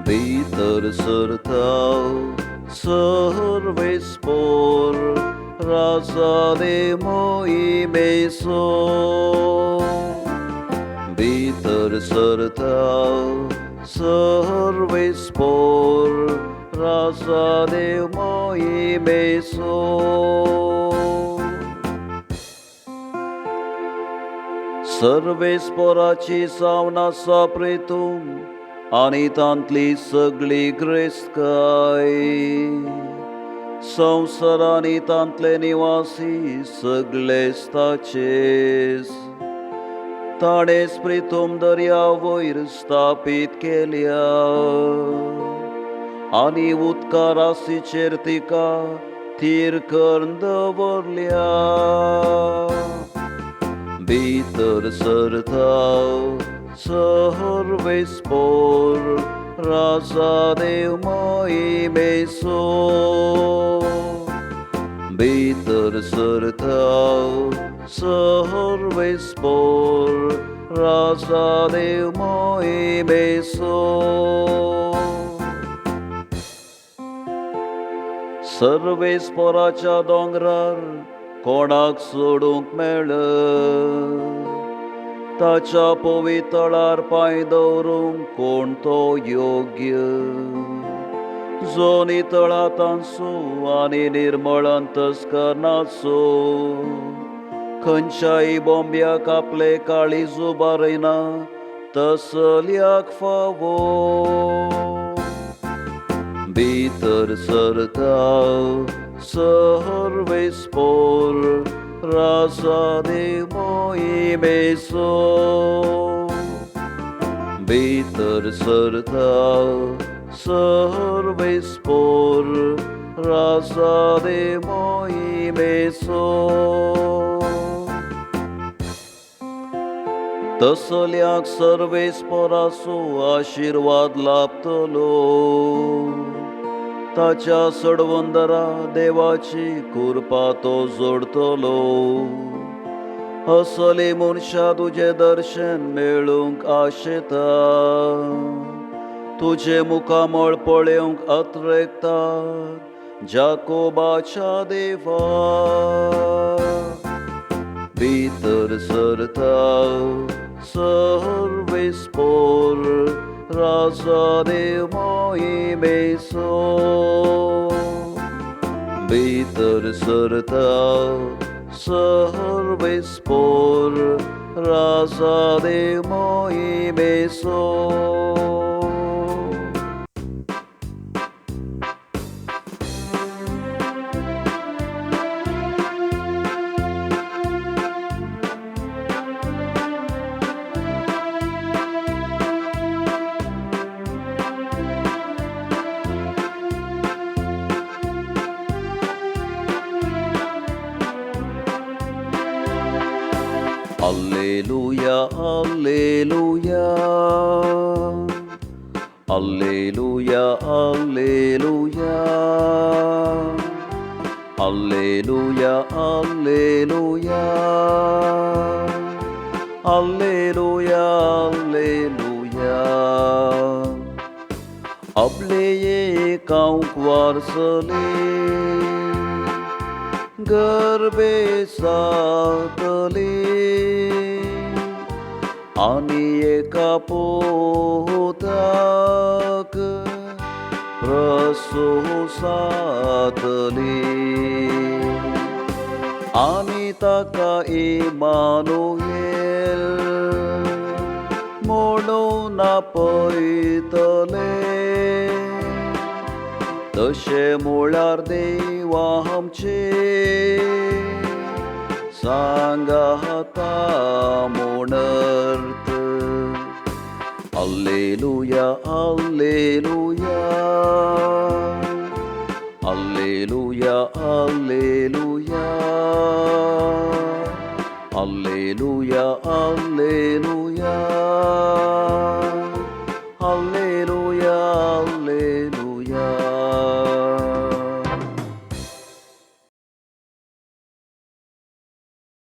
भितर सरताव सर्वे स्पोर राजा दे मोहिमेचो. भितर सरताव सर्वे स्पोर राजा देव मोहिमेचो. सर्वे स्पोराची सावना साप्रेतूम आणि तांतली सगळी ग्रेस्तकाय. संवसारांनी तांतले निवासी सगळेच ताचेच. ताणेच प्रितूम दर्या वयर स्थापीत केल्या आणि उदका राशीचेर तिका थीर करून दवरल्या. भितर सरताव सर्वे स्पोर राजा देव मोहिमेचो. भितर सरताव सर्वे स्पोर राजा देव मोहिमेचो. सर्वे स्पोराच्या दोंगरार कोणाक सोडूंक मेळ्ळ. ताच्या पवितळार पांय दवरूंक कोण तो योग्य. जो नितळा तांचो आनी निर्मळ अंतस्करणाचो. खंयच्याय बोंब्याक आपले काळीज उबारयना तसल्याक फावो. भितर सरताव सर्वे स्पोर राजा देव मोहिमेचो. भितर सरताव सर्वे स्पोर राजा देव मोहिमेचो. तसल्याक सर्वे स्पोराचो आशिर्वाद लाभतलो. ताच्या सडवंदरा देवाची कृपा तो जोडतलो. असले मनशा तुझे दर्शन मेळूंक आशेता. तुझे मुखामळ पळोवंक अत्रेकता जाकोबाच्या देवा. भितर सरताव सर्वे स्पोर राजा देव मोहिमेचो. भितर सरताव सर्वे स्पोर राजा देव मोहिमेचो. Alleluia, alleluia, alleluia, alleluia, alleluia, alleluia, alleluia, alleluia. आपले एकांक वारसले गर्भे सातले आणि एका पोताक प्रसोसातले आणि ताका इमानुएल म्हणून आपयतले. तशे म्हळ्यार देवा आमचे सांगाता म्हणर्थ. Alleluia, alleluia, alleluia, alleluia, alleluia, alleluia.